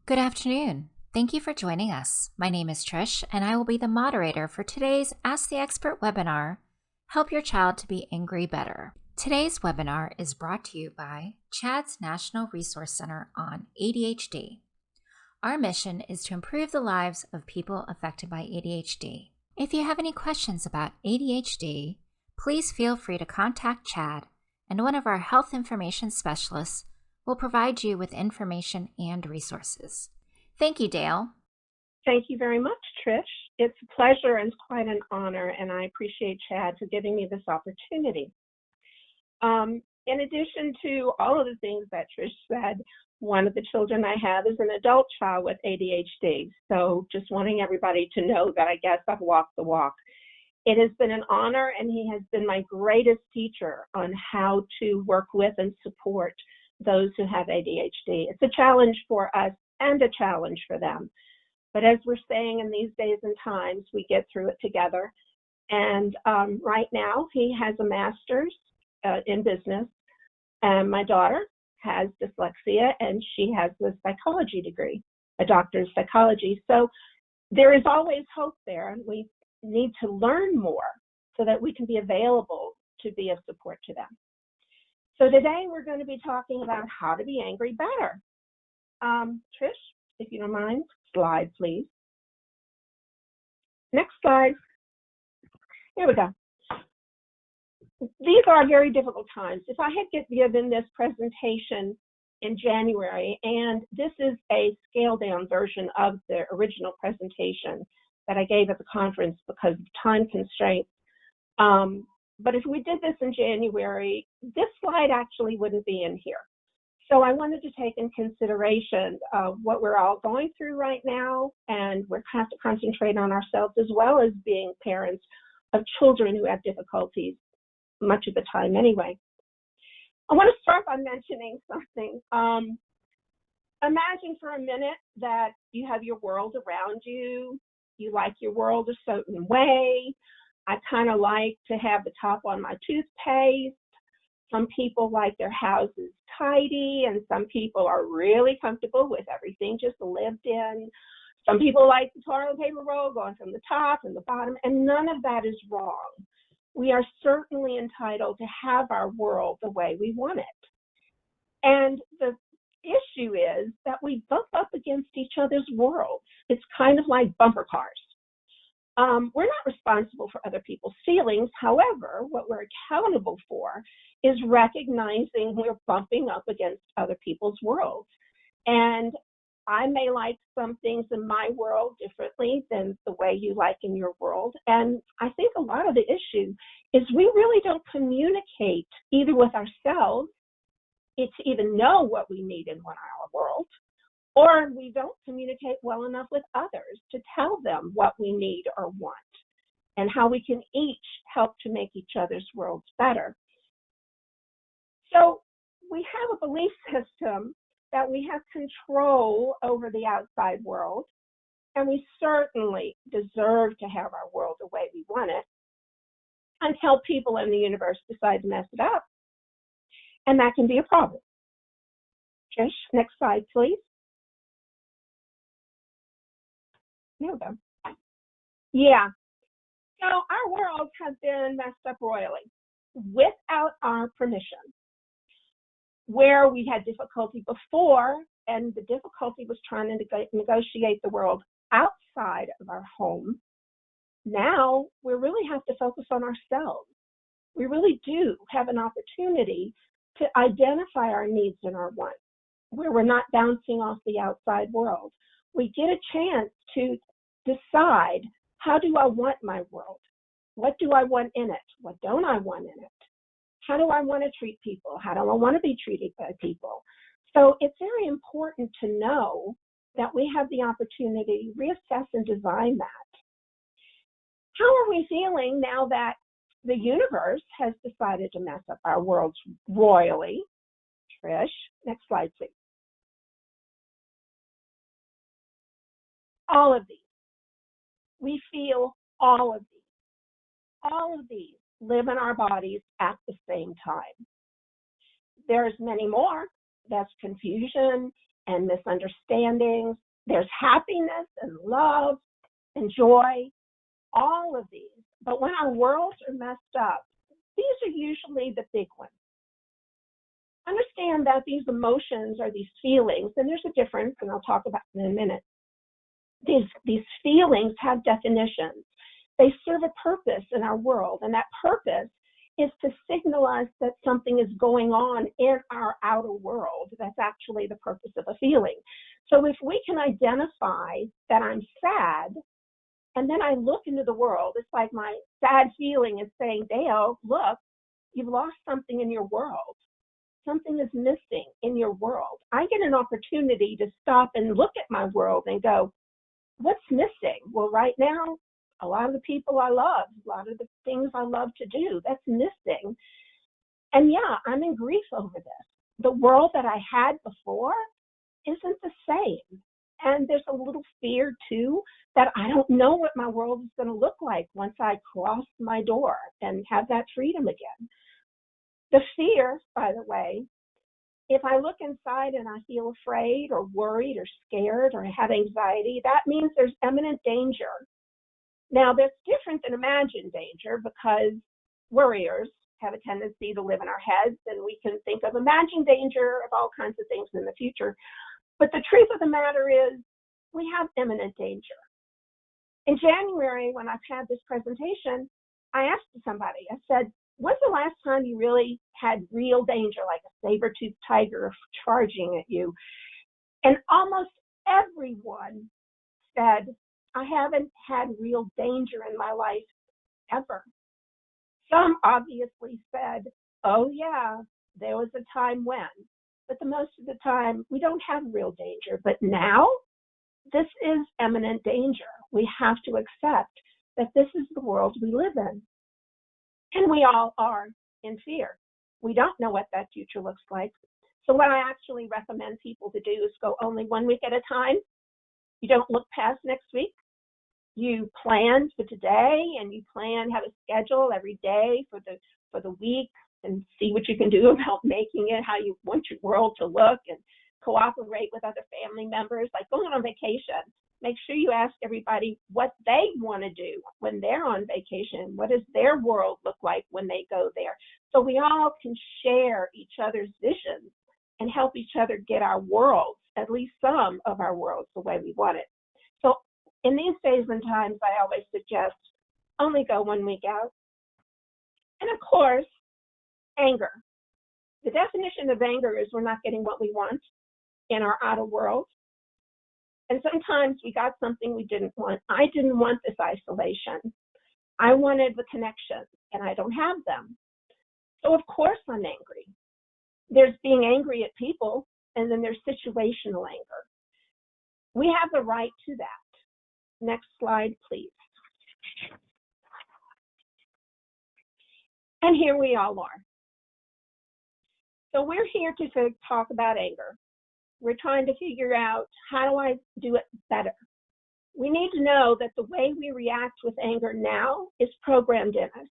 Good afternoon. Thank you for joining us. My name is Trish, and I will be the moderator for today's Ask the Expert webinar, Help Your Child to Be Angry Better. Today's webinar is brought to you by CHADD's National Resource Center on ADHD. Our mission is to improve the lives of people affected by ADHD. If you have any questions about ADHD, please feel free to contact CHADD, and one of our health information specialists will provide you with information and resources. Thank you, Dayle. Thank you very much, Trish. It's a pleasure and quite an honor, and I appreciate CHADD for giving me this opportunity. In addition to all of the things that Trish said, one of the children I have is an adult child with ADHD. So just wanting everybody to know that I guess I've walked the walk. It has been an honor, and he has been my greatest teacher on how to work with and support those who have ADHD. It's a challenge for us and a challenge for them. But as we're saying in these days and times, we get through it together. And right now, he has a master's in business, and my daughter has dyslexia, and she has a psychology degree, a doctor's psychology. So there is always hope there, and we need to learn more so that we can be available to be of support to them. So today we're going to be talking about how to be angry better. Trish, if you don't mind, slide please. Next slide. Here we go. These are very difficult times. If I had given this presentation in January, and this is a scaled down version of the original presentation that I gave at the conference because of time constraints. But if we did this in January, this slide actually wouldn't be in here. So I wanted to take in consideration what we're all going through right now, and we have to concentrate on ourselves as well as being parents of children who have difficulties much of the time anyway. I want to start by mentioning something. Imagine for a minute that you have your world around you. You like your world a certain way. I kind of like to have the top on my toothpaste. Some people like their houses tidy, and some people are really comfortable with everything just lived in. Some people like the toilet paper roll going from the top and the bottom, and none of that is wrong. We are certainly entitled to have our world the way we want it. And the issue is that we bump up against each other's worlds. It's kind of like bumper cars. We're not responsible for other people's feelings. However, what we're accountable for is recognizing we're bumping up against other people's worlds. And I may like some things in my world differently than the way you like in your world. And I think a lot of the issue is we really don't communicate either with ourselves to even know what we need in our world, or we don't communicate well enough with others to tell them what we need or want and how we can each help to make each other's worlds better. So we have a belief system that we have control over the outside world, and we certainly deserve to have our world the way we want it until people in the universe decide to mess it up, and that can be a problem. Trish, next slide, please. There we go. Yeah, so our world has been messed up royally without our permission. Where we had difficulty before, and the difficulty was trying to negotiate the world outside of our home, now we really have to focus on ourselves. We really do have an opportunity to identify our needs and our wants, where we're not bouncing off the outside world. We get a chance to decide, how do I want my world? What do I want in it? What don't I want in it? How do I want to treat people? How do I want to be treated by people? So it's very important to know that we have the opportunity to reassess and design that. How are we feeling now that the universe has decided to mess up our worlds royally? Trish, next slide, please. All of these. We feel all of these. All of these live in our bodies at the same time. There's many more. That's confusion, and misunderstandings. There's happiness and love and joy, all of these. But when our worlds are messed up, these are usually the big ones. Understand that these emotions are these feelings, and there's a difference, and I'll talk about it in a minute. These feelings have definitions. They serve a purpose in our world, and that purpose is to signal us that something is going on in our outer world. That's actually the purpose of a feeling. So if we can identify that I'm sad, and then I look into the world, it's like my sad feeling is saying, Dayle, look, you've lost something in your world. Something is missing in your world. I get an opportunity to stop and look at my world and go, what's missing? Well, right now, a lot of the people I love, a lot of the things I love to do, that's missing. And yeah, I'm in grief over this. The world that I had before isn't the same. And there's a little fear too that I don't know what my world is going to look like once I cross my door and have that freedom again. The fear, by the way, if I look inside and I feel afraid or worried or scared or have anxiety, that means there's imminent danger. Now, that's different than imagined danger because worriers have a tendency to live in our heads, and we can think of imagined danger of all kinds of things in the future. But the truth of the matter is we have imminent danger. In January, when I've had this presentation, I asked somebody, I said, when's the last time you really had real danger, like a saber-toothed tiger charging at you? And almost everyone said, I haven't had real danger in my life ever. Some obviously said, oh yeah, there was a time when. But the most of the time, we don't have real danger. But now, this is imminent danger. We have to accept that this is the world we live in. And we all are in fear. We don't know what that future looks like. So what I actually recommend people to do is go only 1 week at a time. You don't look past next week. You plan for today, and you have a schedule every day for the week, and see what you can do about making it how you want your world to look, and cooperate with other family members. Like going on vacation, make sure you ask everybody what they want to do when they're on vacation. What does their world look like when they go there? So we all can share each other's visions and help each other get our worlds, at least some of our worlds, the way we want it. So in these days and times, I always suggest only go 1 week out. And of course, anger. The definition of anger is we're not getting what we want in our outer world. And sometimes we got something we didn't want. I didn't want this isolation. I wanted the connection, and I don't have them. So of course I'm angry. There's being angry at people, and then there's situational anger. We have the right to that. Next slide, please. And here we all are. So we're here to talk about anger. We're trying to figure out, how do I do it better? We need to know that the way we react with anger now is programmed in us.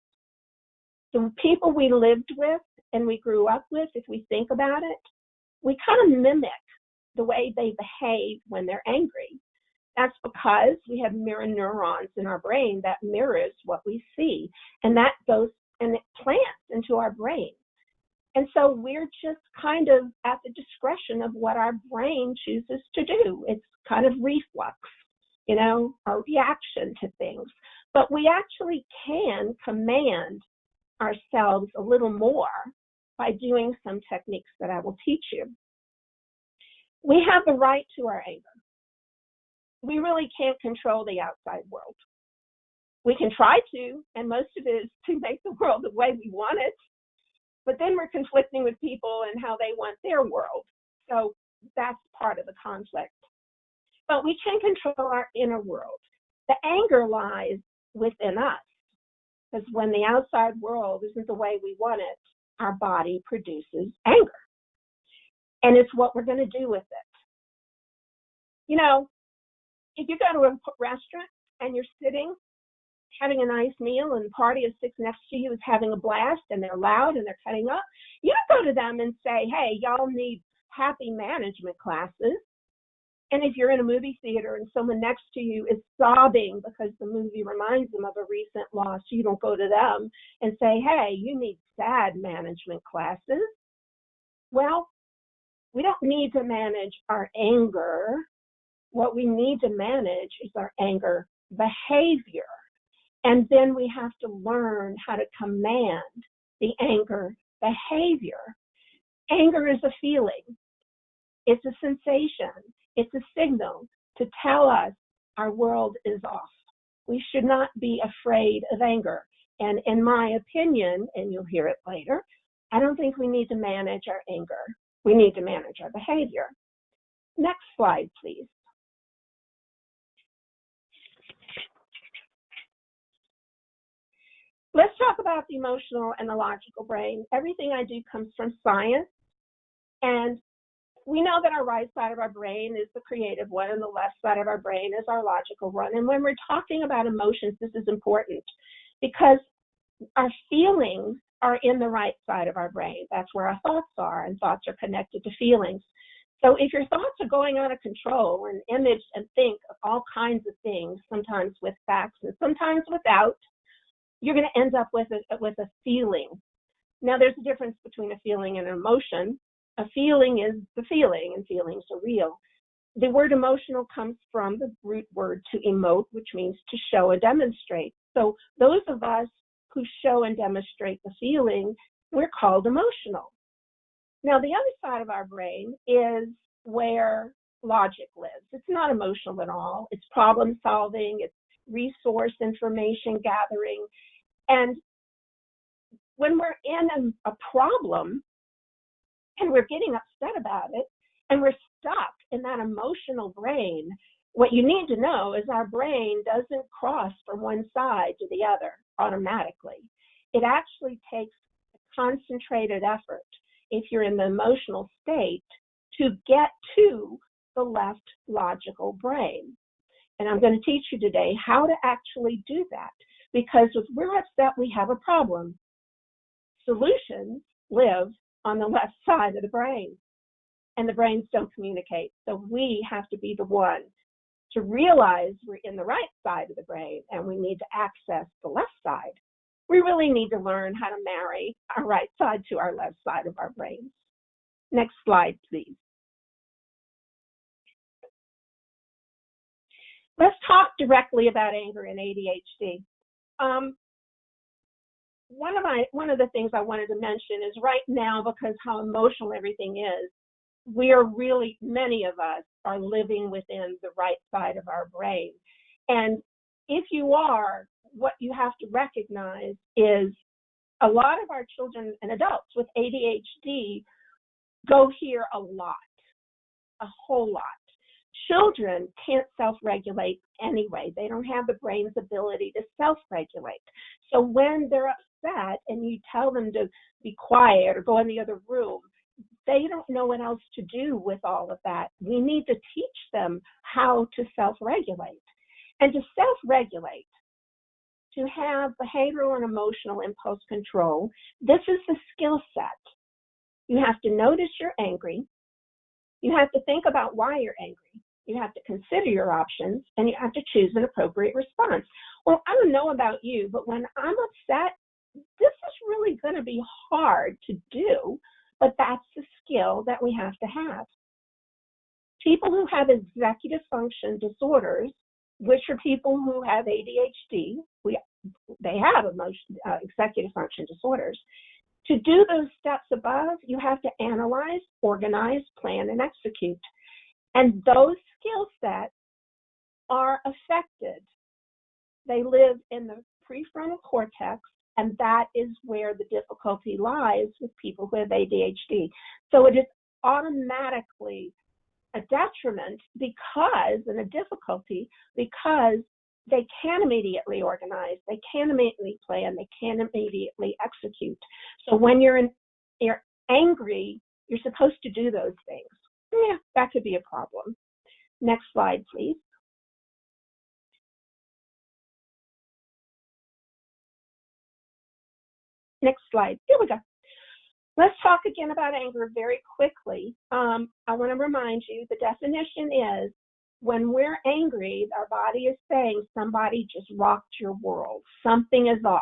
The people we lived with and we grew up with, if we think about it, we kind of mimic the way they behave when they're angry. That's because we have mirror neurons in our brain that mirrors what we see, and that goes and it plants into our brain. And so we're just kind of at the discretion of what our brain chooses to do. It's kind of reflex, our reaction to things. But we actually can command ourselves a little more by doing some techniques that I will teach you. We have the right to our anger. We really can't control the outside world. We can try to, and most of it is to make the world the way we want it. But then we're conflicting with people and how they want their world. So that's part of the conflict. But we can control our inner world. The anger lies within us, because when the outside world isn't the way we want it, our body produces anger. And it's what we're going to do with it. If you go to a restaurant and you're sitting having a nice meal and the party is sitting next to you is having a blast and they're loud and they're cutting up, you don't go to them and say, hey, y'all need happy management classes. And if you're in a movie theater and someone next to you is sobbing because the movie reminds them of a recent loss, you don't go to them and say, hey, you need sad management classes. Well, we don't need to manage our anger. What we need to manage is our anger behavior. And then we have to learn how to command the anger behavior. Anger is a feeling. It's a sensation. It's a signal to tell us our world is off. We should not be afraid of anger. And in my opinion, and you'll hear it later, I don't think we need to manage our anger. We need to manage our behavior. Next slide, please. Let's talk about the emotional and the logical brain. Everything I do comes from science, and we know that our right side of our brain is the creative one and the left side of our brain is our logical one. And when we're talking about emotions, this is important because our feelings are in the right side of our brain. That's where our thoughts are, and thoughts are connected to feelings. So if your thoughts are going out of control and image and think of all kinds of things, sometimes with facts and sometimes without, you're going to end up with a feeling. Now, there's a difference between a feeling and an emotion. A feeling is the feeling, and feelings are real. The word emotional comes from the root word to emote, which means to show and demonstrate. So those of us who show and demonstrate the feeling, we're called emotional. Now, the other side of our brain is where logic lives. It's not emotional at all. It's problem solving. It's resource information gathering. And when we're in a problem, and we're getting upset about it, and we're stuck in that emotional brain, what you need to know is our brain doesn't cross from one side to the other automatically. It actually takes a concentrated effort, if you're in the emotional state, to get to the left logical brain. And I'm going to teach you today how to actually do that, because if we're upset, we have a problem. Solutions live on the left side of the brain, and the brains don't communicate. So we have to be the one to realize we're in the right side of the brain and we need to access the left side. We really need to learn how to marry our right side to our left side of our brains. Next slide, please. Let's talk directly about anger and ADHD. One of the things I wanted to mention is right now, because how emotional everything is, many of us are living within the right side of our brain. And if you are, what you have to recognize is a lot of our children and adults with ADHD go here a lot, a whole lot. Children can't self-regulate anyway. They don't have the brain's ability to self-regulate. So when they're upset and you tell them to be quiet or go in the other room, they don't know what else to do with all of that. We need to teach them how to self-regulate. And to self-regulate, to have behavioral and emotional impulse control, this is the skill set. You have to notice you're angry. You have to think about why you're angry. You have to consider your options, and you have to choose an appropriate response. Well, I don't know about you, but when I'm upset, this is really going to be hard to do, but that's the skill that we have to have. People who have executive function disorders, which are people who have ADHD, they have executive function disorders. To do those steps above, you have to analyze, organize, plan, and execute. And those skill sets are affected. They live in the prefrontal cortex, and that is where the difficulty lies with people who have ADHD. So it is automatically a detriment and a difficulty because they can immediately organize, they can immediately plan, they can immediately execute. So when you're angry, you're supposed to do those things. Yeah, that could be a problem. Next slide, please. Next slide. Here we go. Let's talk again about anger very quickly. I want to remind you the definition is when we're angry, our body is saying somebody just rocked your world. Something is off.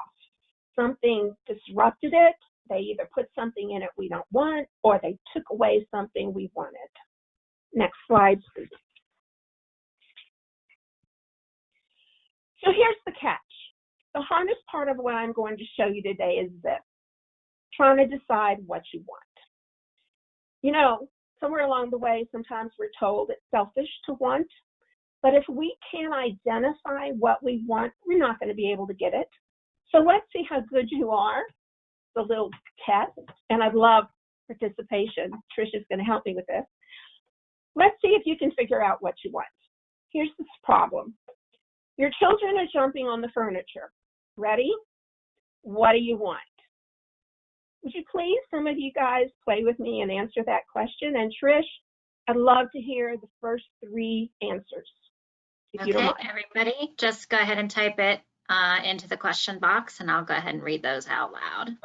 Something disrupted it. They either put something in it we don't want or they took away something we wanted. Next slide, please. So here's the catch. The hardest part of what I'm going to show you today is this, trying to decide what you want. You know, somewhere along the way, sometimes we're told it's selfish to want, but if we can't identify what we want, we're not going to be able to get it. So let's see how good you are, the little test, and I'd love participation. Trisha's going to help me with this. Let's see if you can figure out what you want. Here's this problem. Your children are jumping on the furniture. Ready? What do you want? Would you please, some of you guys, play with me and answer that question? And Trish, I'd love to hear the first 3 answers. Okay, everybody, just go ahead and type it into the question box, and I'll go ahead and read those out loud.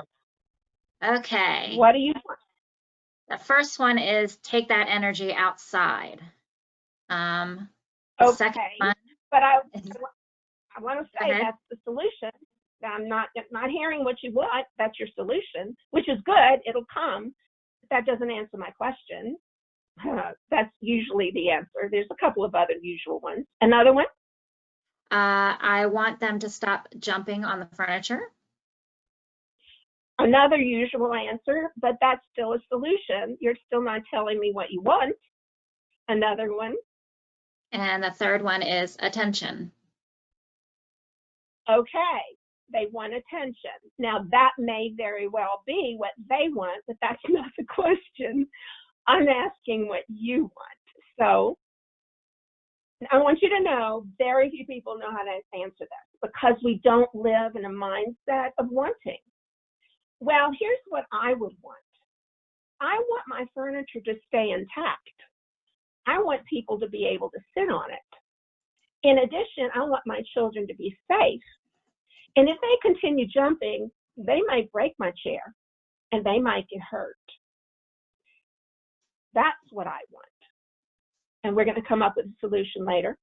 Okay. What do you want? The first one is take that energy outside. The okay, second one, but I want to say that's the solution. I'm not hearing what you want. That's your solution, which is good. It'll come. But that doesn't answer my question. That's usually the answer. There's a couple of other usual ones. Another one? I want them to stop jumping on the furniture. Another usual answer, but that's still a solution. You're still not telling me what you want. Another one. And the third one is attention. Okay, they want attention. Now that may very well be what they want, but that's not the question. I'm asking what you want. So I want you to know very few people know how to answer this because we don't live in a mindset of wanting. Well, here's what I would want. I want my furniture to stay intact. I want people to be able to sit on it. In addition, I want my children to be safe. And if they continue jumping, they might break my chair and they might get hurt. That's what I want. And we're going to come up with a solution later.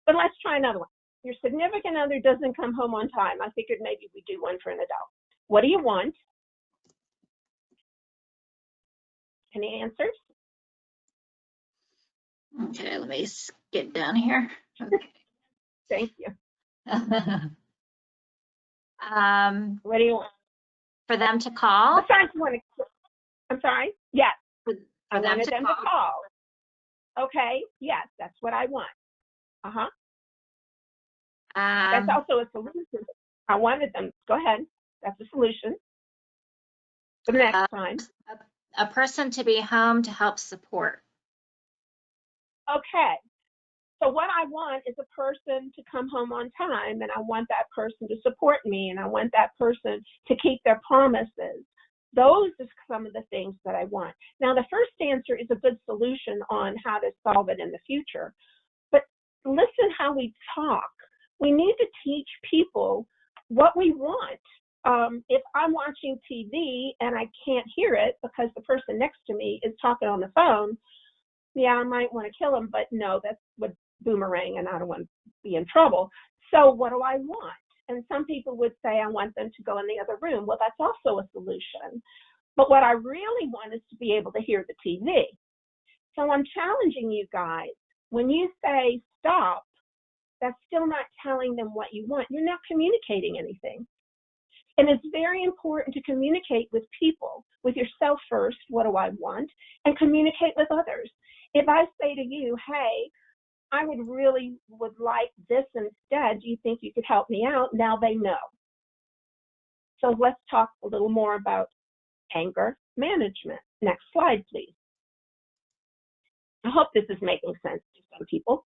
But let's try another one. Your significant other doesn't come home on time. I figured maybe we do one for an adult. What do you want? Any answers? Okay, let me skip down here. Okay. Thank you. What do you want? For them to call? Besides one, I'm sorry? Yes. I them wanted to them call. to call. Okay, yes, that's what I want. Uh-huh. That's also a solution. I wanted them. Go ahead. That's a solution. For the next time. A person to be home to help support. Okay. So what I want is a person to come home on time, and I want that person to support me, and I want that person to keep their promises. Those are some of the things that I want. Now, the first answer is a good solution on how to solve it in the future. But listen how we talk. We need to teach people what we want. If I'm watching TV and I can't hear it because the person next to me is talking on the phone, yeah, I might want to kill them, but no, that would boomerang and I don't want to be in trouble. So what do I want? And some people would say, I want them to go in the other room. Well, that's also a solution. But what I really want is to be able to hear the TV. So I'm challenging you guys. When you say stop, that's still not telling them what you want. You're not communicating anything. And it's very important to communicate with people, with yourself first, what do I want, and communicate with others. If I say to you, hey, I would like this instead, do you think you could help me out? Now they know. So let's talk a little more about anger management. Next slide, please. I hope this is making sense to some people.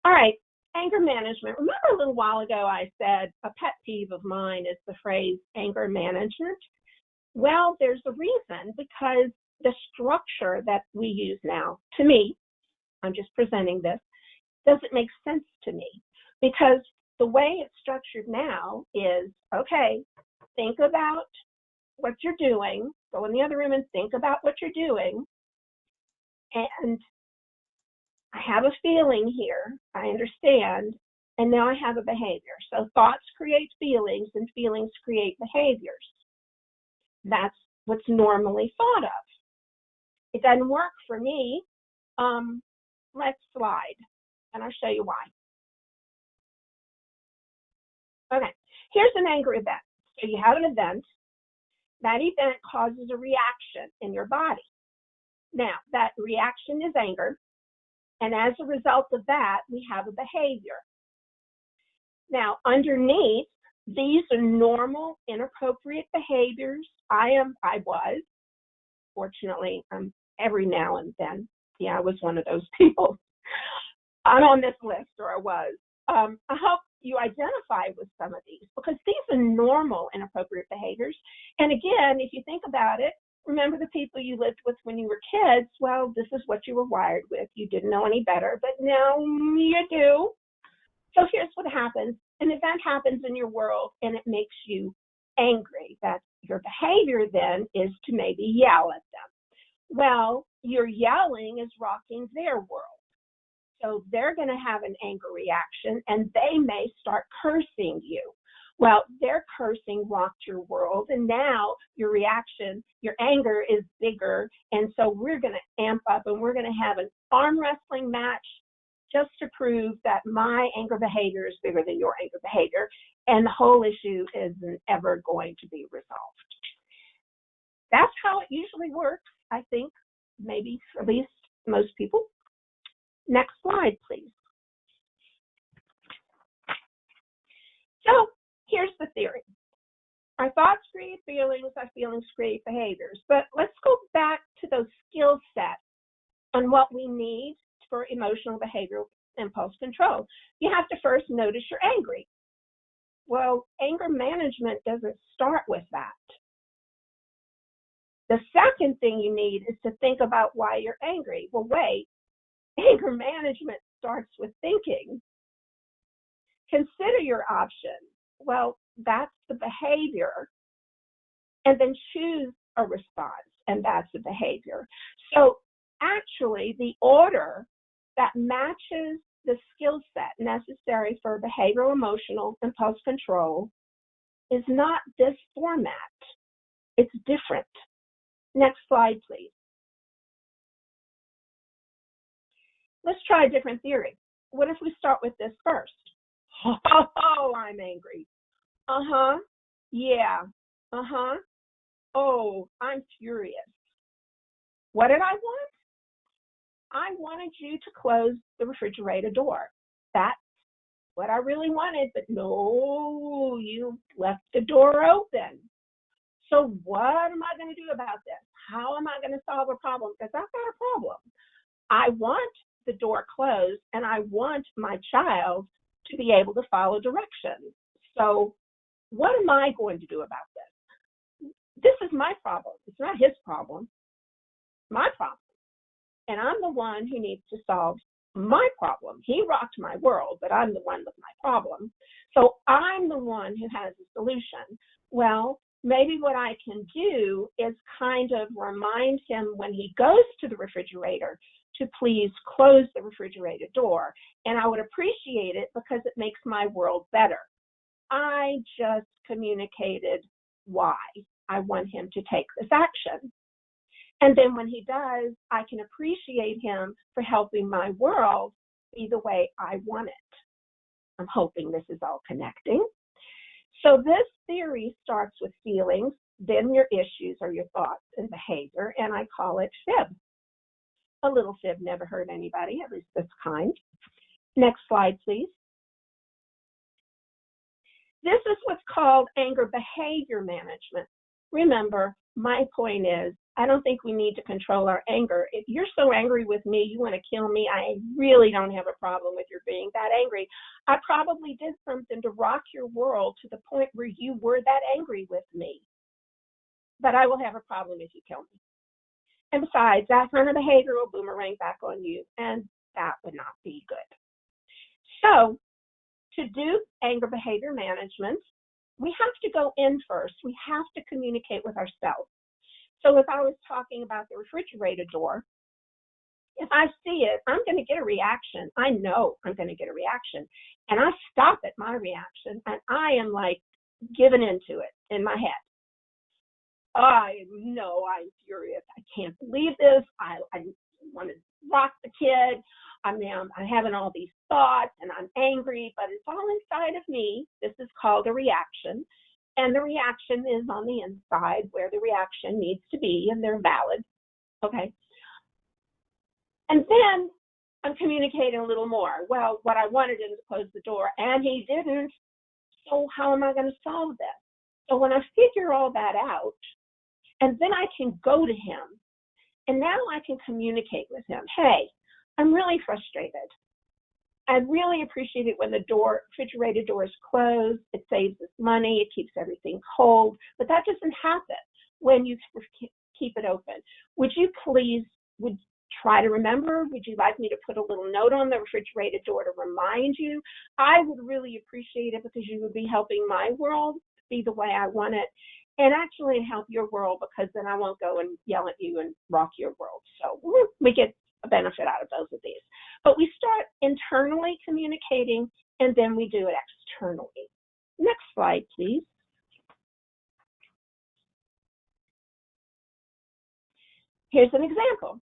All right, anger management. Remember a little while ago I said a pet peeve of mine is the phrase anger management? Well, there's a reason, because the structure that we use now, to me, I'm just presenting this, doesn't make sense to me, because the way it's structured now is, okay, think about what you're doing, go in the other room and think about what you're doing. And I have a feeling here. I understand. And now I have a behavior. So thoughts create feelings, and feelings create behaviors. That's what's normally thought of. It doesn't work for me. Let's slide, and I'll show you why. Okay, here's an anger event. So you have an event. That event causes a reaction in your body. Now, that reaction is anger, and as a result of that, we have a behavior. Now, underneath, these are normal, inappropriate behaviors. Fortunately, every now and then, I was one of those people. I'm on this list, or I was. I hope you identify with some of these, because these are normal, inappropriate behaviors. And again, if you think about it, remember the people you lived with when you were kids. Well, this is what you were wired with. You didn't know any better, but now you do. So here's what happens. An event happens in your world, and it makes you angry. That's your behavior then, is to maybe yell at them. Well, your yelling is rocking their world. So they're going to have an anger reaction, and they may start cursing you. Well, their cursing rocked your world, and now your reaction, your anger is bigger, and so we're going to amp up, and we're going to have an arm wrestling match just to prove that my anger behavior is bigger than your anger behavior, and the whole issue isn't ever going to be resolved. That's how it usually works, I think, maybe at least most people. Next slide, please. So here's the theory. Our thoughts create feelings, our feelings create behaviors. But let's go back to those skill sets on what we need for emotional behavioral impulse control. You have to first notice you're angry. Well, anger management doesn't start with that. The second thing you need is to think about why you're angry. Well, wait, anger management starts with thinking. Consider your options. Well, that's the behavior. And then choose a response, and that's the behavior. So actually, the order that matches the skill set necessary for behavioral emotional impulse control is not this format. It's different. Next slide, please. Let's try a different theory. What if we start with this first? Oh, I'm angry. Uh-huh. Yeah. Uh-huh. Oh, I'm furious. What did I want? I wanted you to close the refrigerator door. That's what I really wanted, but no, you left the door open. So what am I going to do about this? How am I going to solve a problem? Because I've got a problem. I want the door closed, and I want my child to be able to follow directions. So what am I going to do about this? This is my problem. It's not his problem. My problem. And I'm the one who needs to solve my problem. He rocked my world, but I'm the one with my problem. So I'm the one who has a solution. Well, maybe what I can do is kind of remind him when he goes to the refrigerator to please close the refrigerator door. And I would appreciate it because it makes my world better. I just communicated why I want him to take this action. And then when he does, I can appreciate him for helping my world be the way I want it. I'm hoping this is all connecting. So this theory starts with feelings, then your issues or your thoughts and behavior, and I call it fib. A little fib never hurt anybody, at least this kind. Next slide, please. This is what's called anger behavior management. Remember, my point is, I don't think we need to control our anger. If you're so angry with me, you want to kill me, I really don't have a problem with your being that angry. I probably did something to rock your world to the point where you were that angry with me. But I will have a problem if you kill me. And besides, that kind of behavior will boomerang back on you, and that would not be good. So, to do anger behavior management, we have to go in first. We have to communicate with ourselves. So if I was talking about the refrigerator door, if I see it, I'm going to get a reaction. I know I'm going to get a reaction. And I stop at my reaction, and I am like giving into it in my head. I know I'm furious. I can't believe this. I want to rock the kid. I'm having all these thoughts, and I'm angry, but it's all inside of me. This is called a reaction. And the reaction is on the inside where the reaction needs to be, and they're valid. Okay. And then I'm communicating a little more. Well, what I wanted him to close the door, and he didn't. So how am I going to solve this? So when I figure all that out, and then I can go to him, and now I can communicate with him. Hey, I'm really frustrated. I really appreciate it when the refrigerator door is closed. It saves us money. It keeps everything cold. But that doesn't happen when you keep it open. Would you please try to remember? Would you like me to put a little note on the refrigerator door to remind you? I would really appreciate it, because you would be helping my world be the way I want it, and actually help your world, because then I won't go and yell at you and rock your world. So we get a benefit out of both of these. But we start internally communicating, and then we do it externally. Next slide, please. Here's an example.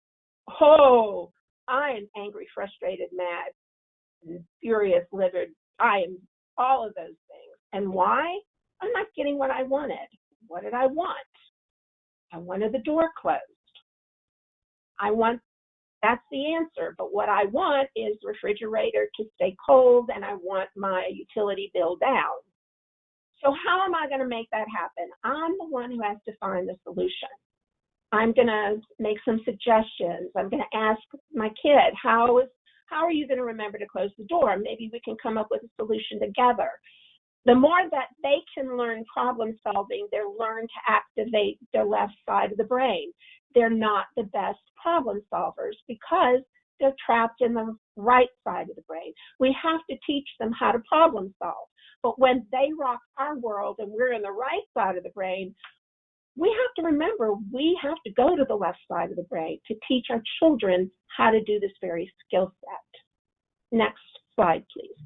Oh, I am angry, frustrated, mad, furious, livid. I am all of those things. And why? I'm not getting what I wanted. What did I want? I wanted the door closed. That's the answer. But what I want is the refrigerator to stay cold, and I want my utility bill down. So how am I going to make that happen? I'm the one who has to find the solution. I'm going to make some suggestions. I'm going to ask my kid, how are you going to remember to close the door? Maybe we can come up with a solution together. The more that they can learn problem solving, they'll learn to activate their left side of the brain. They're not the best problem solvers because they're trapped in the right side of the brain. We have to teach them how to problem solve. But when they rock our world and we're in the right side of the brain, we have to remember we have to go to the left side of the brain to teach our children how to do this very skill set. Next slide, please.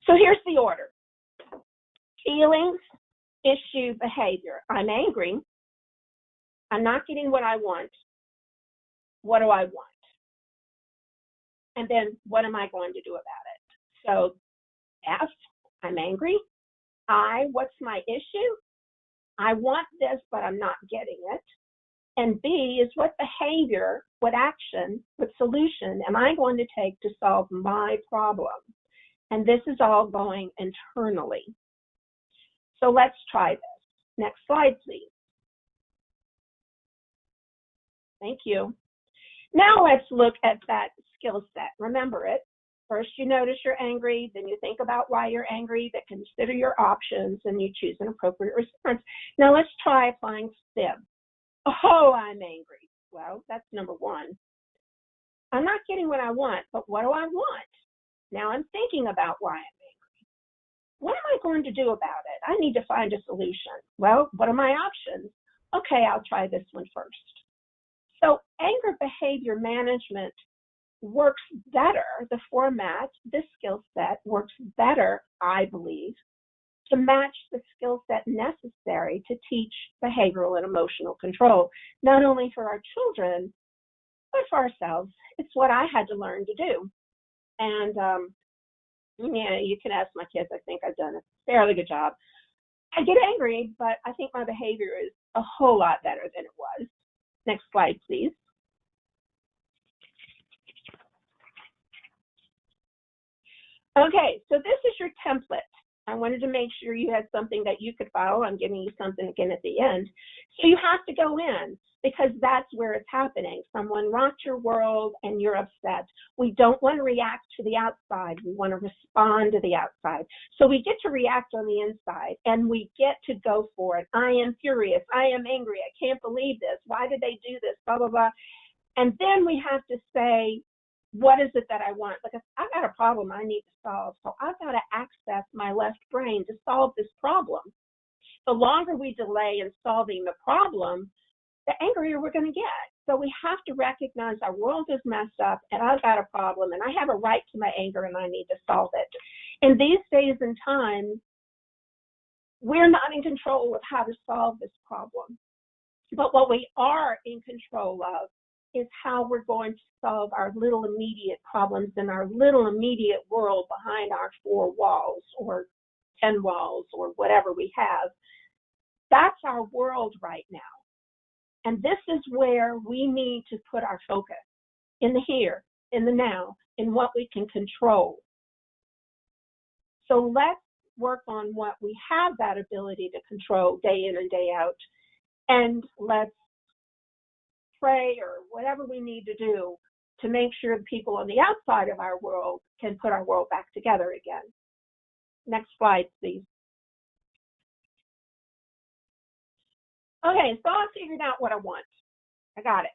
So here's the order. Feelings, issue, behavior. I'm angry. I'm not getting what I want. What do I want? And then what am I going to do about it? So F, I'm angry. I, what's my issue? I want this, but I'm not getting it. And B is what behavior, what action, what solution am I going to take to solve my problem? And this is all going internally. So let's try this. Next slide, please. Thank you. Now let's look at that skill set. Remember it. First, you notice you're angry, then you think about why you're angry, then consider your options, and you choose an appropriate response. Now let's try applying STEM. Oh, I'm angry. Well, that's number one. I'm not getting what I want, but what do I want? Now I'm thinking about why I'm angry. What am I going to do about it? I need to find a solution. Well, what are my options? Okay, I'll try this one first. So anger behavior management works better, the format, this skill set works better, I believe, to match the skill set necessary to teach behavioral and emotional control, not only for our children, but for ourselves. It's what I had to learn to do. And yeah, you can ask my kids. I think I've done a fairly good job. I get angry, but I think my behavior is a whole lot better than it was. Next slide, please. Okay, so this is your template. I wanted to make sure you had something that you could follow. I'm giving you something again at the end. So you have to go in because that's where it's happening. Someone rocked your world and you're upset. We don't want to react to the outside. We want to respond to the outside. So we get to react on the inside and we get to go for it. I am furious. I am angry. I can't believe this. Why did they do this? Blah, blah, blah. And then we have to say, what is it that I want? Because I've got a problem I need to solve. So I've got to access my left brain to solve this problem. the longer we delay in solving the problem, the angrier we're going to get. So we have to recognize our world is messed up and I've got a problem and I have a right to my anger and I need to solve it. In these days and times, we're not in control of how to solve this problem. But what we are in control of is how we're going to solve our little immediate problems in our little immediate world behind our 4 walls or 10 walls or whatever we have. That's our world right now. And this is where we need to put our focus, in the here, in the now, in what we can control. So let's work on what we have that ability to control day in and day out. And let's pray or whatever we need to do to make sure the people on the outside of our world can put our world back together again. Next slide, please. Okay, so I figured out what I want. I got it.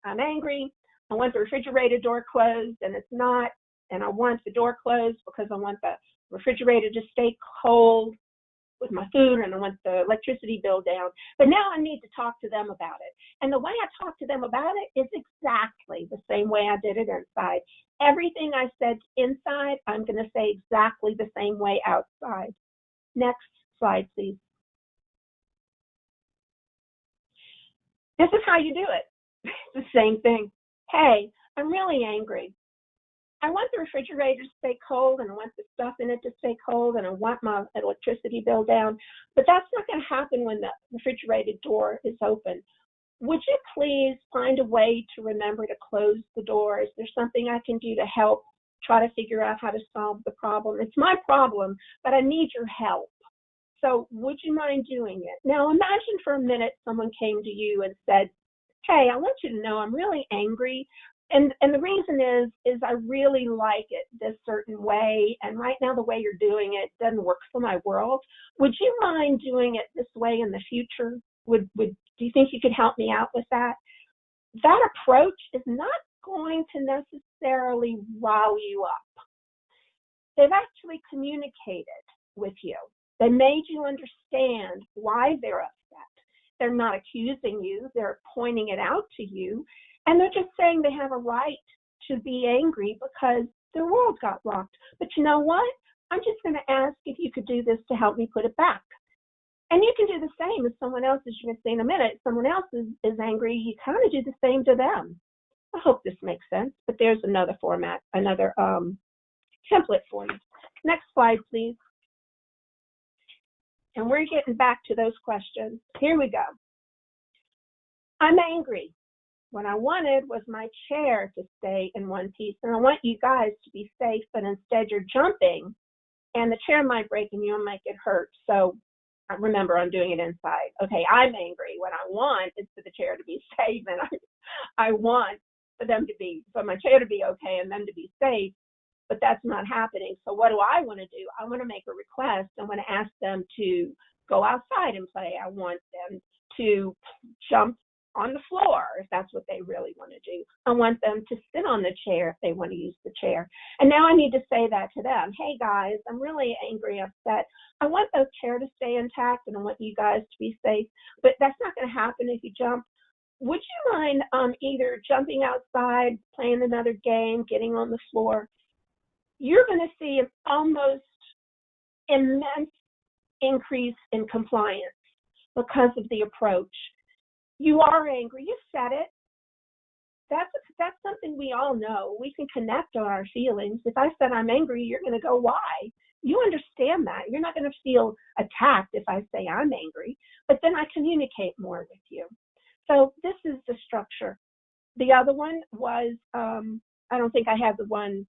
I'm angry. I want the refrigerator door closed, and it's not. And I want the door closed because I want the refrigerator to stay cold with my food, and I want the electricity bill down. But now I need to talk to them about it. And the way I talk to them about it is exactly the same way I did it inside. Everything I said inside, I'm going to say exactly the same way outside. Next slide, please. This is how you do it. It's the same thing. Hey, I'm really angry. I want the refrigerator to stay cold, and I want the stuff in it to stay cold, and I want my electricity bill down. But that's not going to happen when the refrigerator door is open. Would you please find a way to remember to close the door? Is there something I can do to help try to figure out how to solve the problem? It's my problem, but I need your help. So would you mind doing it? Now imagine for a minute someone came to you and said, hey, I want you to know I'm really angry. And the reason is I really like it this certain way. And right now the way you're doing it doesn't work for my world. Would you mind doing it this way in the future? Do you think you could help me out with that? That approach is not going to necessarily rile you up. They've actually communicated with you. They made you understand why they're upset. They're not accusing you. They're pointing it out to you. And they're just saying they have a right to be angry because their world got rocked. But you know what? I'm just going to ask if you could do this to help me put it back. And you can do the same if someone else, as you're going to see in a minute, someone else is angry, you kind of do the same to them. I hope this makes sense. But there's another format, another template for you. Next slide, please. And we're getting back to those questions. Here we go. I'm angry. What I wanted was my chair to stay in one piece, and I want you guys to be safe, but instead you're jumping, and the chair might break and you might get hurt. So remember, I'm doing it inside. Okay, I'm angry. What I want is for the chair to be safe, and I want for my chair to be okay and them to be safe, but that's not happening. So what do I want to do? I want to make a request. I want to ask them to go outside and play. I want them to jump on the floor if that's what they really want to do. I want them to sit on the chair if they want to use the chair. And now I need to say that to them. Hey guys, I'm really angry, upset. I want the chair to stay intact and I want you guys to be safe, but that's not going to happen if you jump. Would you mind either jumping outside, playing another game, getting on the floor? You're going to see an almost immense increase in compliance because of the approach. You are angry. You said it. That's something we all know. We can connect on our feelings. If I said I'm angry, you're going to go, why? You understand that. You're not going to feel attacked if I say I'm angry, but then I communicate more with you. So this is the structure. The other one was, I don't think I had the one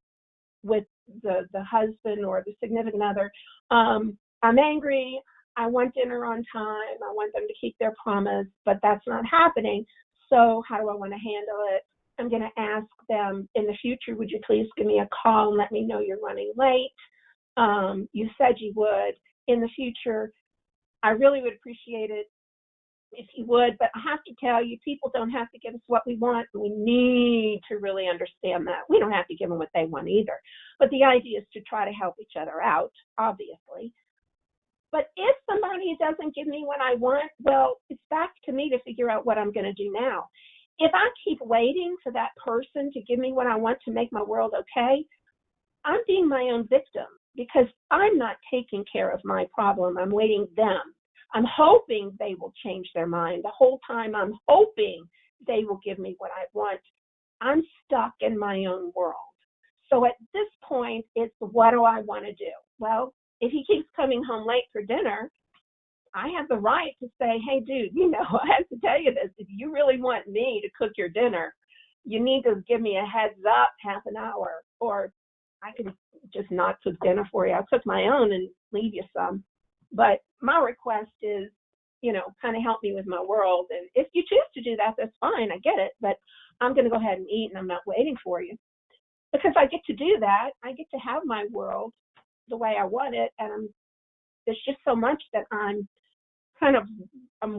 with the husband or the significant other. I'm angry. I want dinner on time. I want them to keep their promise, but that's not happening. So how do I want to handle it? I'm going to ask them in the future, would you please give me a call and let me know you're running late? You said you would. In the future, I really would appreciate it if you would, but I have to tell you, people don't have to give us what we want. We need to really understand that. We don't have to give them what they want either. But the idea is to try to help each other out, obviously. But if somebody doesn't give me what I want, well, it's back to me to figure out what I'm going to do now. If I keep waiting for that person to give me what I want to make my world okay, I'm being my own victim because I'm not taking care of my problem. I'm waiting them. I'm hoping they will change their mind. The whole time I'm hoping they will give me what I want. I'm stuck in my own world. So at this point, it's what do I want to do? Well, if he keeps coming home late for dinner, I have the right to say, hey, dude, I have to tell you this. If you really want me to cook your dinner, you need to give me a heads up half an hour, or I can just not cook dinner for you. I'll cook my own and leave you some. But my request is, kind of help me with my world. And if you choose to do that, that's fine. I get it. But I'm going to go ahead and eat, and I'm not waiting for you. Because I get to do that. I get to have my world the way I want it. And there's just so much that I'm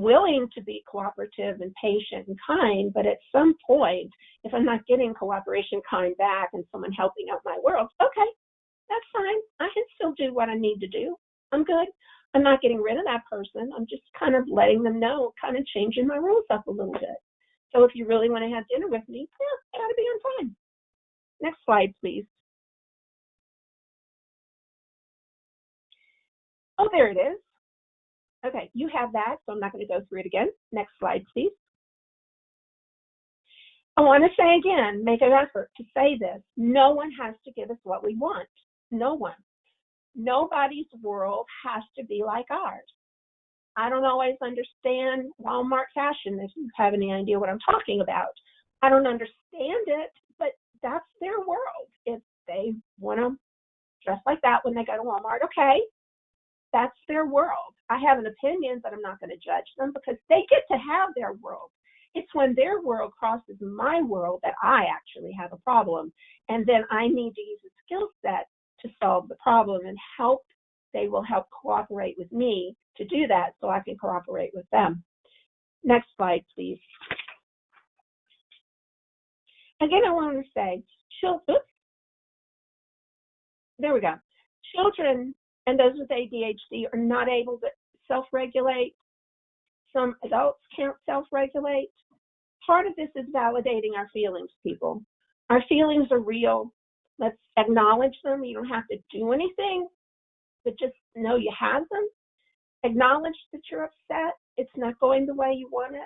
willing to be cooperative and patient and kind, but at some point, if I'm not getting cooperation, kind back, and someone helping out my world, okay, that's fine. I can still do what I need to do. I'm good. I'm not getting rid of that person. I'm just kind of letting them know, kind of changing my rules up a little bit. So if you really want to have dinner with me, yeah, got to be on time. Next slide, please. Oh, there it is. Okay, you have that, so I'm not going to go through it again. Next slide, please. I want to say again, make an effort to say this. No one has to give us what we want. No one. Nobody's world has to be like ours. I don't always understand Walmart fashion, if you have any idea what I'm talking about. I don't understand it, but that's their world. If they want to dress like that when they go to Walmart, okay, that's their world. I have an opinion, but I'm not going to judge them because they get to have their world. It's when their world crosses my world that I actually have a problem. And then I need to use a skill set to solve the problem and help. They will help cooperate with me to do that so I can cooperate with them. Next slide, please. Again, I want to say, there we go. Children and those with ADHD are not able to self-regulate. Some adults can't self-regulate. Part of this is validating our feelings, people. Our feelings are real. Let's acknowledge them. You don't have to do anything, but just know you have them. Acknowledge that you're upset. It's not going the way you want it.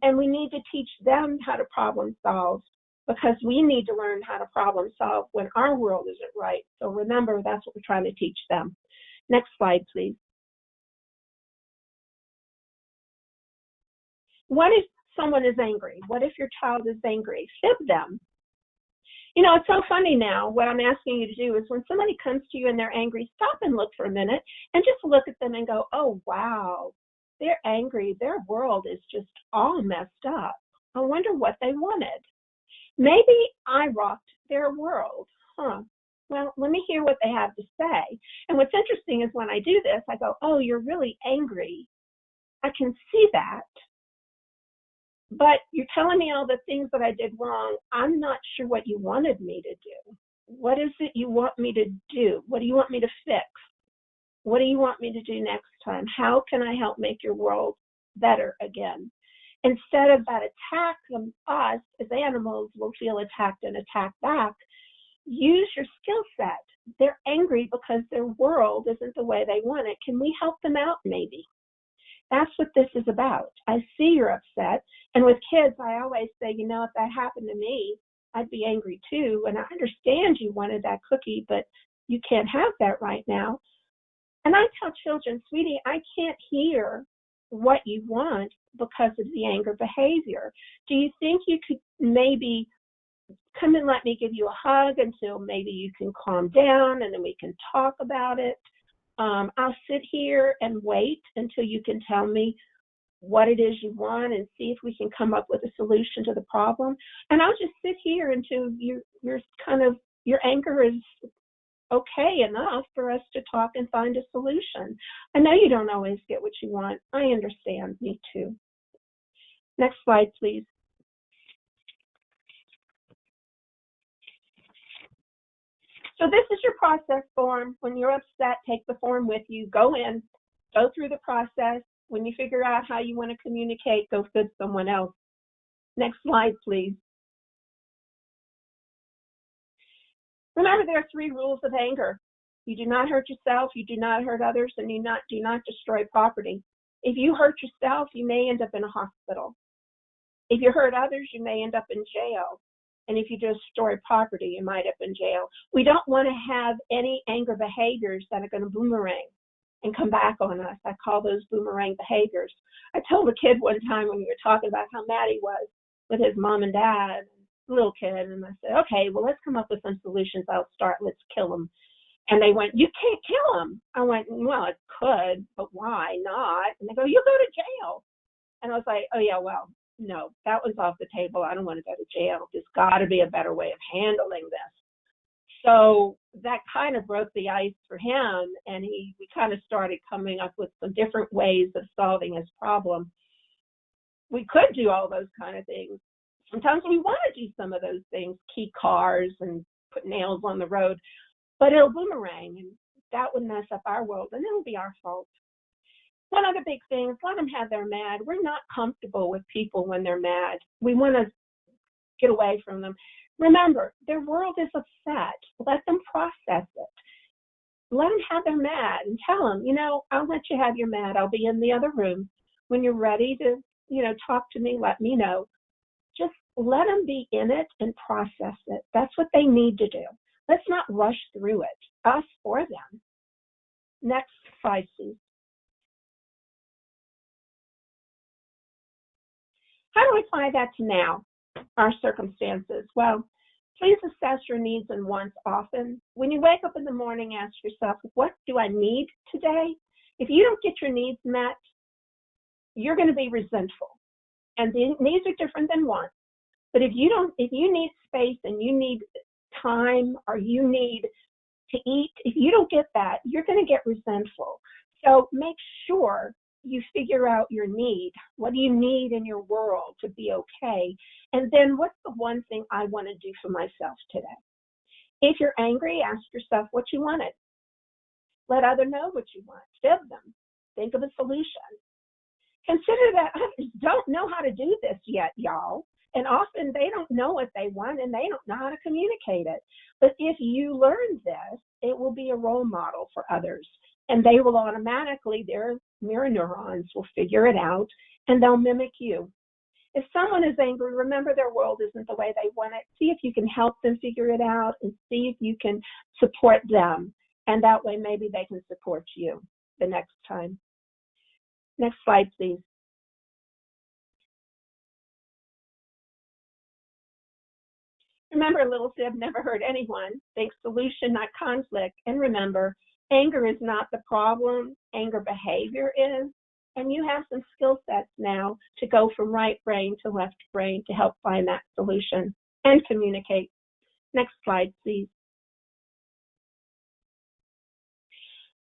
And we need to teach them how to problem solve because we need to learn how to problem solve when our world isn't right. So remember, that's what we're trying to teach them. Next slide, please. What if someone is angry? What if your child is angry? Sib them. It's so funny now. What I'm asking you to do is when somebody comes to you and they're angry, stop and look for a minute and just look at them and go, oh, wow, they're angry. Their world is just all messed up. I wonder what they wanted. Maybe I rocked their world. Well, let me hear what they have to say. And what's interesting is when I do this, I go, oh, you're really angry. I can see that. But you're telling me all the things that I did wrong. I'm not sure what you wanted me to do. What is it you want me to do? What do you want me to fix? What do you want me to do next time? How can I help make your world better again? Instead of that attack from us as animals will feel attacked and attack back, use your skill set. They're angry because their world isn't the way they want it. Can we help them out maybe? That's what this is about. I see you're upset. And with kids, I always say, if that happened to me, I'd be angry too. And I understand you wanted that cookie, but you can't have that right now. And I tell children, sweetie, I can't hear what you want because of the anger behavior. Do you think you could maybe come and let me give you a hug until maybe you can calm down and then we can talk about it? I'll sit here and wait until you can tell me what it is you want and see if we can come up with a solution to the problem. And I'll just sit here until your anger is okay enough for us to talk and find a solution. I know you don't always get what you want. I understand. Me too. Next slide, please. So this is your process form. When you're upset, take the form with you. Go in, Go through the process. When you figure out how you want to communicate, go fit someone else. Next slide, please. Remember, there are 3 rules of anger. You do not hurt yourself, you do not hurt others, and you do not destroy property. If you hurt yourself, you may end up in a hospital. If you hurt others, you may end up in jail. And if you destroy property, you might end up in jail. We don't want to have any anger behaviors that are going to boomerang and come back on us. I call those boomerang behaviors. I told a kid one time when we were talking about how mad he was with his mom and dad, little kid, and I said, okay, well, let's come up with some solutions. I'll start, let's kill him. And they went, you can't kill him. I went, well, I could, but why not? And they go, you'll go to jail. And I was like, oh, yeah, well, no, that was off the table. I don't want to go to jail. There's got to be a better way of handling this. So that kind of broke the ice for him, and we kind of started coming up with some different ways of solving his problem. We could do all those kind of things. Sometimes we want to do some of those things, key cars and put nails on the road, but it'll boomerang, and that would mess up our world, and it'll be our fault. One other big thing is let them have their mad. We're not comfortable with people when they're mad. We want to get away from them. Remember, their world is upset. Let them process it. Let them have their mad and tell them, I'll let you have your mad. I'll be in the other room. When you're ready to, talk to me, let me know. Just let them be in it and process it. That's what they need to do. Let's not rush through it, us or them. Next slide, please. How do we apply that to now, our circumstances? Well, please assess your needs and wants often. When you wake up in the morning, ask yourself, what do I need today? If you don't get your needs met, you're going to be resentful. And the needs are different than wants. But if you need space and you need time or you need to eat, if you don't get that, you're going to get resentful. So make sure you figure out your need. What do you need in your world to be okay? And then what's the one thing I want to do for myself today? If you're angry, ask yourself what you wanted. Let others know what you want. Fib them. Think of a solution. Consider that others don't know how to do this yet, y'all. And often they don't know what they want and they don't know how to communicate it. But if you learn this, it will be a role model for others. And they will automatically, their mirror neurons will figure it out and they'll mimic you. If someone is angry, remember their world isn't the way they want it. See if you can help them figure it out and see if you can support them. And that way maybe they can support you the next time. Next slide, please. Remember, little Sib never hurt anyone. Think solution, not conflict. And remember, anger is not the problem. Anger behavior is. And you have some skill sets now to go from right brain to left brain to help find that solution and communicate. Next slide, please.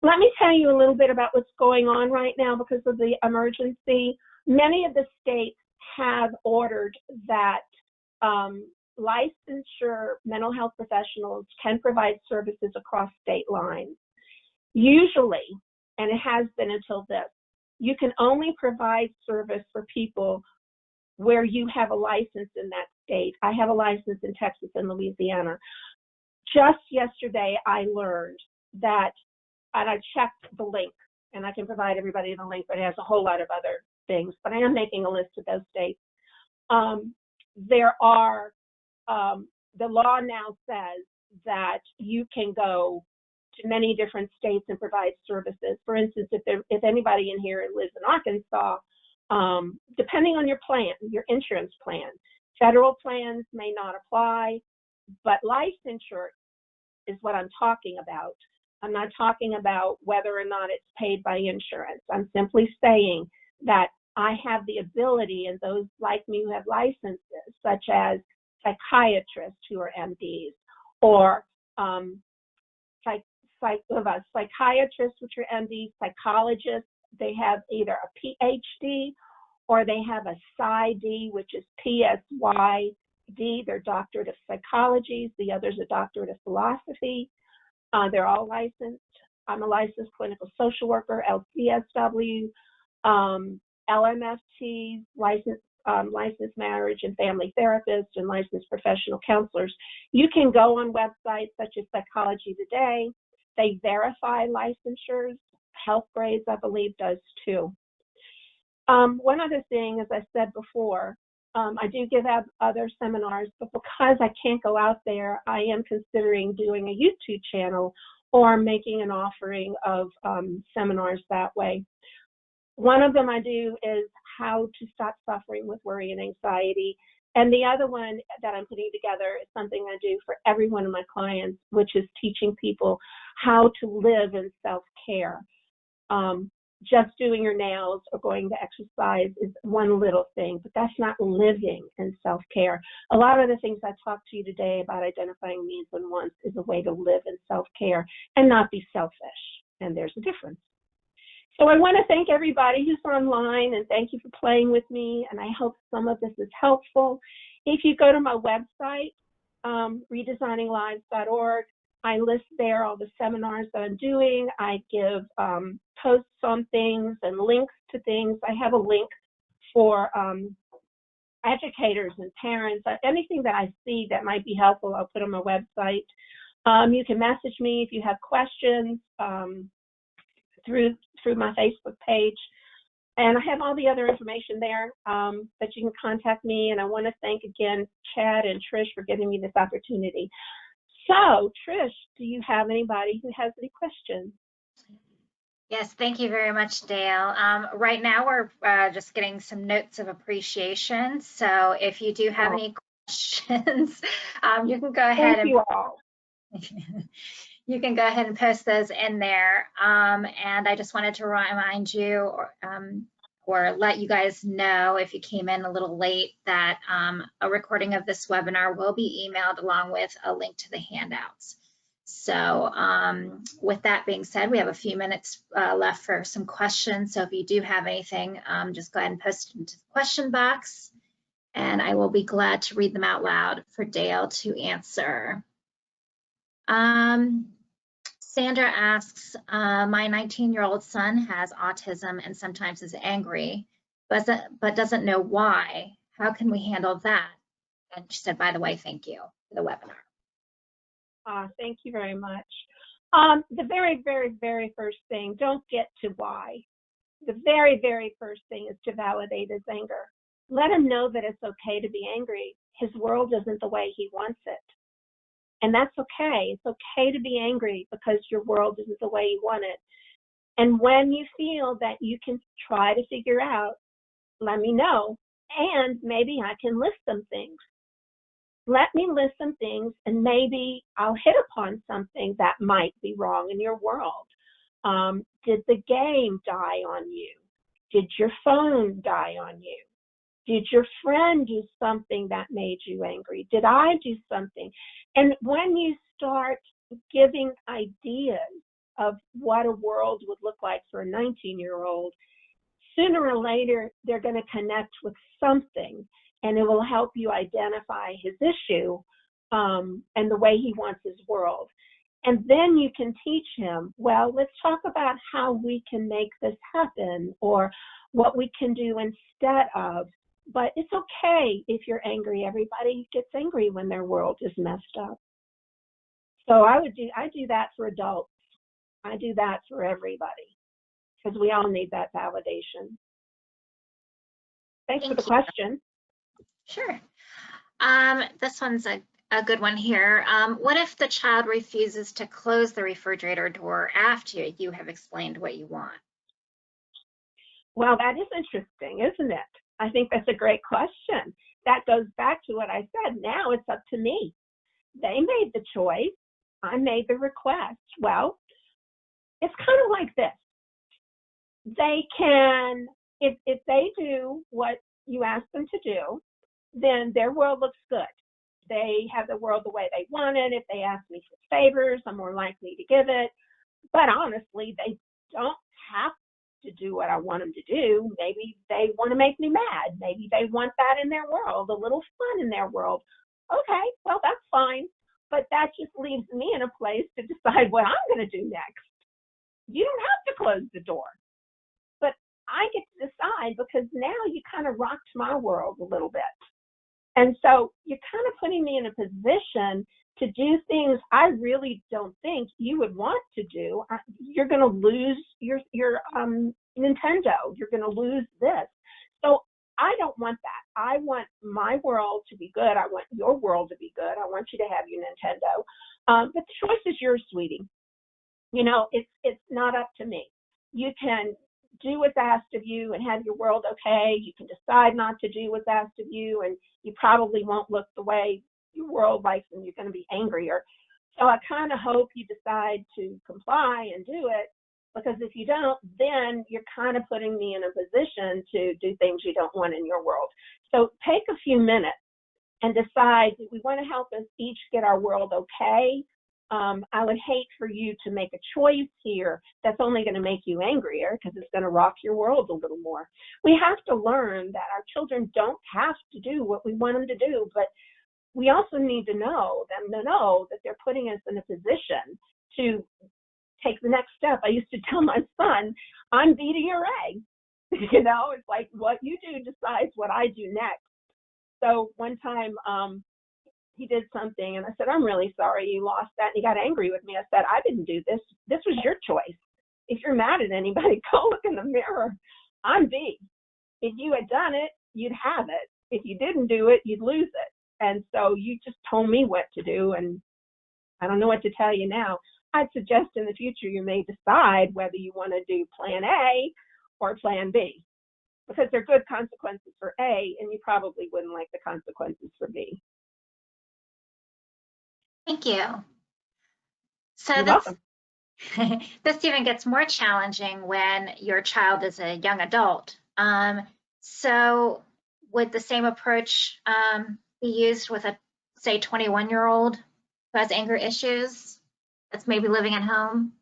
Let me tell you a little bit about what's going on right now because of the emergency. Many of the states have ordered that licensure mental health professionals can provide services across state lines. Usually, and it has been until this, you can only provide service for people where you have a license in that state. I have a license in Texas and Louisiana. Just yesterday, I learned that, and I checked the link, and I can provide everybody the link, but it has a whole lot of other things, but I am making a list of those states. The law now says that you can go to many different states and provide services. For instance, if anybody in here lives in Arkansas, depending on your plan, your insurance plan, federal plans may not apply, but licensure is what I'm talking about. I'm not talking about whether or not it's paid by insurance. I'm simply saying that I have the ability, and those like me who have licenses, such as psychiatrists who are MDs, or psychiatrists, which are MDs, psychologists, they have either a PhD or they have a PsyD, which is PSYD, they're doctorate of psychology, the other's a doctorate of philosophy. They're all licensed. I'm a licensed clinical social worker, LCSW, LMFT, licensed marriage and family therapist, and licensed professional counselors. You can go on websites such as Psychology Today. They verify licensures. Health Grades, I believe, does too. One other thing, as I said before, I do give out other seminars, but because I can't go out there, I am considering doing a YouTube channel or making an offering of seminars that way. One of them I do is how to stop suffering with worry and anxiety. And the other one that I'm putting together is something I do for every one of my clients, which is teaching people how to live in self-care. Just doing your nails or going to exercise is one little thing, but that's not living in self-care. A lot of the things I talked to you today about identifying needs and wants is a way to live in self-care and not be selfish. And there's a difference. So I want to thank everybody who's online, and thank you for playing with me, and I hope some of this is helpful. If you go to my website, redesigninglives.org, I list there all the seminars that I'm doing. I give posts on things and links to things. I have a link for educators and parents. Anything that I see that might be helpful, I'll put on my website. You can message me if you have questions through my Facebook page. And I have all the other information there that you can contact me. And I want to thank again Chad and Trish for giving me this opportunity. So, Trish, do you have anybody who has any questions? Yes, thank you very much, Dayle. Right now, we're just getting some notes of appreciation. So if you do have any questions, you can go ahead and you can go ahead and post those in there. And I just wanted to remind you or let you guys know, if you came in a little late, that a recording of this webinar will be emailed along with a link to the handouts. So with that being said, we have a few minutes left for some questions. So if you do have anything, just go ahead and post it into the question box, and I will be glad to read them out loud for Dayle to answer. Sandra asks, my 19-year-old son has autism and sometimes is angry, but doesn't know why. How can we handle that? And she said, by the way, thank you for the webinar. Thank you very much. The very, very, very first thing, don't get to why. The very, very first thing is to validate his anger. Let him know that it's okay to be angry. His world isn't the way he wants it. And that's okay. It's okay to be angry because your world isn't the way you want it. And when you feel that you can try to figure out, let me know, and maybe I can list some things. Let me list some things, and maybe I'll hit upon something that might be wrong in your world. Did the game die on you? Did your phone die on you? Did your friend do something that made you angry? Did I do something? And when you start giving ideas of what a world would look like for a 19-year-old, sooner or later, they're going to connect with something, and it will help you identify his issue and the way he wants his world. And then you can teach him, well, let's talk about how we can make this happen or what we can do instead of. But it's okay if you're angry. Everybody gets angry when their world is messed up. So I do that for adults. I do that for everybody because we all need that validation. Thanks for the question. Sure. This one's a good one here. What if the child refuses to close the refrigerator door after you have explained what you want? Well, that is interesting, isn't it? I think that's a great question. That goes back to what I said. Now it's up to me. They made the choice. I made the request. Well, it's kind of like this. They can, if they do what you ask them to do, then their world looks good. They have the world the way they want it. If they ask me for favors, I'm more likely to give it. But honestly, they don't have to do what I want them to do. Maybe they want to make me mad. Maybe they want that in their world, a little fun in their world. Okay, well, that's fine. But that just leaves me in a place to decide what I'm going to do next. You don't have to close the door. But I get to decide, because now you kind of rocked my world a little bit. And so you're kind of putting me in a position to do things I really don't think you would want to do. You're going to lose your Nintendo. You're going to lose this. So I don't want that. I want my world to be good. I want your world to be good. I want you to have your Nintendo. But the choice is yours, sweetie. You know, it's not up to me. You can do what's asked of you and have your world okay. You can decide not to do what's asked of you, and you probably won't look the way your world likes, and you're going to be angrier. So I kind of hope you decide to comply and do it, because if you don't, then you're kind of putting me in a position to do things you don't want in your world. So take a few minutes and decide, do we want to help us each get our world okay? I would hate for you to make a choice here that's only going to make you angrier, because it's going to rock your world a little more. We have to learn that our children don't have to do what we want them to do, but we also need to know them to know that they're putting us in a position to take the next step. I used to tell my son, I'm B to your A. You know, it's like what you do decides what I do next. So one time, he did something, and I said, I'm really sorry you lost that. And he got angry with me. I said, I didn't do this. This was your choice. If you're mad at anybody, go look in the mirror. I'm B. If you had done it, you'd have it. If you didn't do it, you'd lose it. And so you just told me what to do, and I don't know what to tell you now. I'd suggest in the future you may decide whether you want to do plan A or plan B, because they're good consequences for A, and you probably wouldn't like the consequences for B. Thank you. So You're welcome. this even gets more challenging when your child is a young adult. So would the same approach be used with a, say, 21-year-old who has anger issues that's maybe living at home?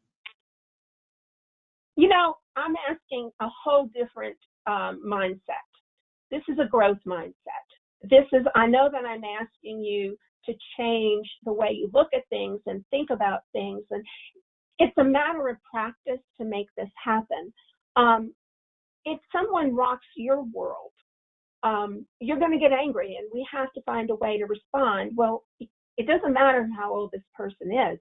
You know, I'm asking a whole different mindset. This is a growth mindset. I know that I'm asking you to change the way you look at things and think about things. And it's a matter of practice to make this happen. If someone rocks your world, you're going to get angry, and we have to find a way to respond. Well, it doesn't matter how old this person is.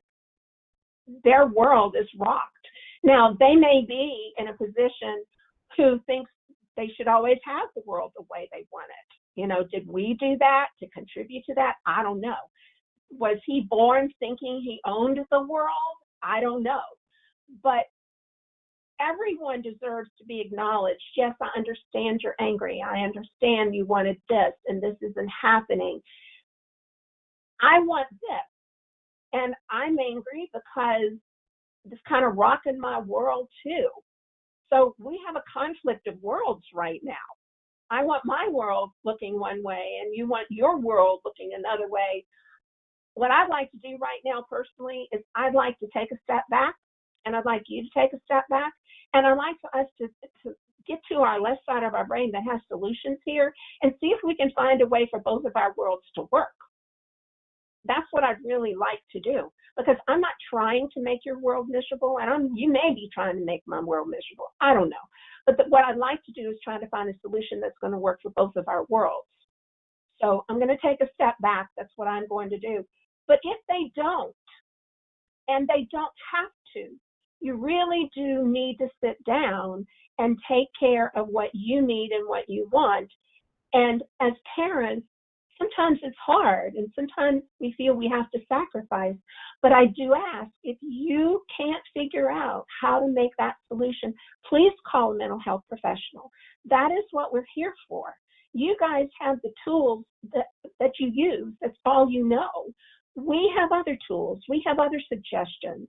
Their world is rocked. Now, they may be in a position who thinks they should always have the world the way they want it. You know, did we do that to contribute to that? I don't know. Was he born thinking he owned the world? I don't know. But everyone deserves to be acknowledged. Yes, I understand you're angry. I understand you wanted this, and this isn't happening. I want this. And I'm angry because it's kind of rocking my world too. So we have a conflict of worlds right now. I want my world looking one way, and you want your world looking another way. What I'd like to do right now personally is I'd like to take a step back, and I'd like you to take a step back, and I'd like for us to get to our left side of our brain that has solutions here and see if we can find a way for both of our worlds to work. That's what I'd really like to do, because I'm not trying to make your world miserable, and you may be trying to make my world miserable. I don't know. But what I'd like to do is try to find a solution that's going to work for both of our worlds. So I'm going to take a step back. That's what I'm going to do. But if they don't, and they don't have to, you really do need to sit down and take care of what you need and what you want. And as parents, sometimes it's hard, and sometimes we feel we have to sacrifice. But I do ask, if you can't figure out how to make that solution, please call a mental health professional. That is what we're here for. You guys have the tools that you use. That's all you know. We have other tools. We have other suggestions.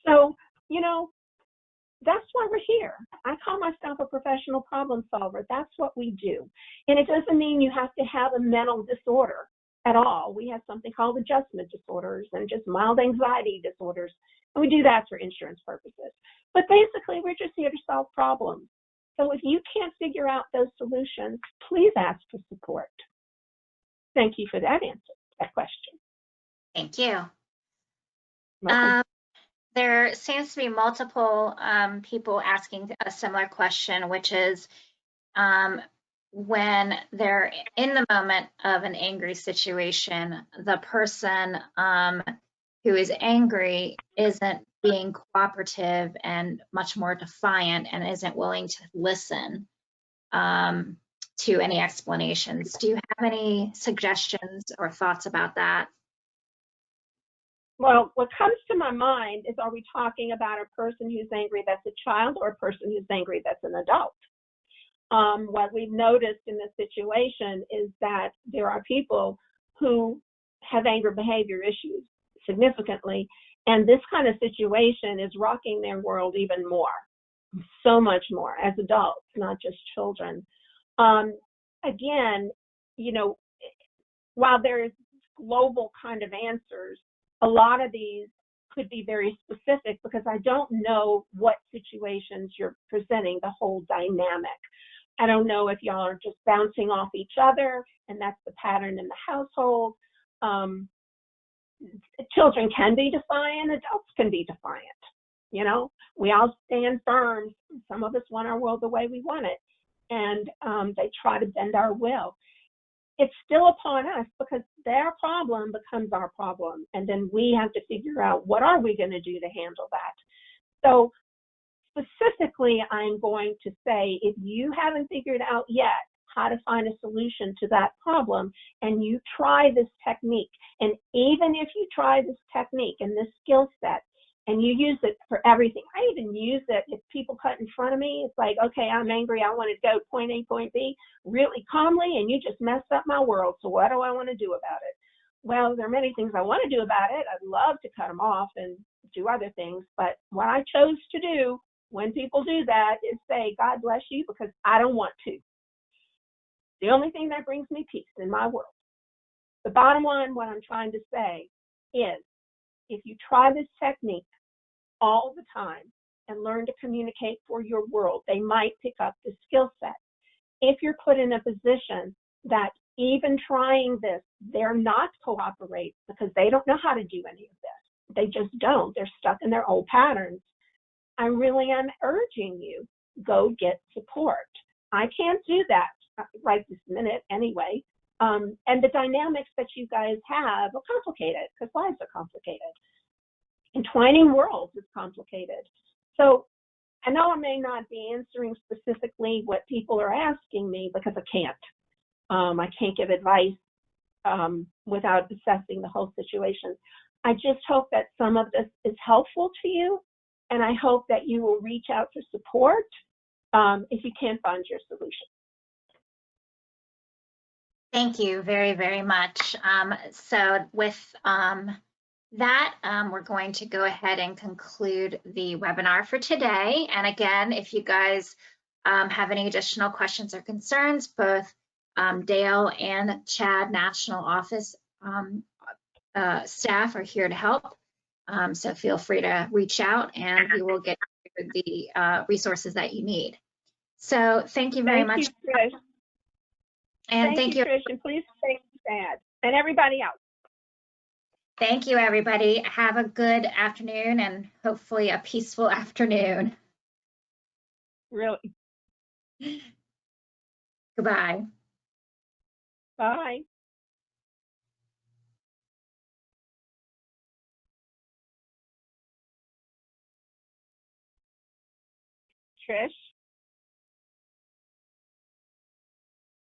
So, you know, that's why we're here. I call myself a professional problem solver. That's what we do. And it doesn't mean you have to have a mental disorder at all. We have something called adjustment disorders and just mild anxiety disorders. And we do that for insurance purposes. But basically, we're just here to solve problems. So if you can't figure out those solutions, please ask for support. Thank you for that answer, that question. Thank you. Welcome. there seems to be multiple people asking a similar question, which is when they're in the moment of an angry situation, the person who is angry isn't being cooperative and much more defiant and isn't willing to listen to any explanations. Do you have any suggestions or thoughts about that? Well, what comes to my mind is, are we talking about a person who's angry that's a child or a person who's angry that's an adult? What we've noticed in this situation is that there are people who have anger behavior issues significantly, and this kind of situation is rocking their world even more, so much more, as adults, not just children. Again, you know, while there's global kind of answers, a lot of these could be very specific because I don't know what situations you're presenting, the whole dynamic. I don't know if y'all are just bouncing off each other and that's the pattern in the household. Children can be defiant, adults can be defiant. You know, we all stand firm. Some of us want our world the way we want it, and they try to bend our will. It's still upon us because their problem becomes our problem, and then we have to figure out what are we going to do to handle that. So specifically, I'm going to say, if you haven't figured out yet how to find a solution to that problem, and you try this technique, and even if you try this technique and this skill set, and you use it for everything. I even use it if people cut in front of me. It's like, okay, I'm angry. I want to go point A, point B really calmly, and you just messed up my world. So what do I want to do about it? Well, there are many things I want to do about it. I'd love to cut them off and do other things. But what I chose to do when people do that is say, God bless you, because I don't want to. The only thing that brings me peace in my world. The bottom line, what I'm trying to say is, if you try this technique all the time and learn to communicate for your world, they might pick up the skill set. If you're put in a position that even trying this, they're not cooperate because they don't know how to do any of this. They just don't. They're stuck in their old patterns. I really am urging you, go get support. I can't do that right this minute anyway. And the dynamics that you guys have are complicated because lives are complicated. Entwining worlds is complicated. So I know I may not be answering specifically what people are asking me because I can't. I can't give advice without assessing the whole situation. I just hope that some of this is helpful to you, and I hope that you will reach out for support if you can't find your solution. Thank you very, very much. So with that, we're going to go ahead and conclude the webinar for today. And again, if you guys have any additional questions or concerns, both Dayle and Chad National Office staff are here to help. So feel free to reach out and we will get you the resources that you need. So thank you very much. Thank you, Trish. And thank you, Trish, and please thank Chad and everybody else. Thank you, everybody. Have a good afternoon and hopefully a peaceful afternoon. Really. Goodbye. Bye. Trish.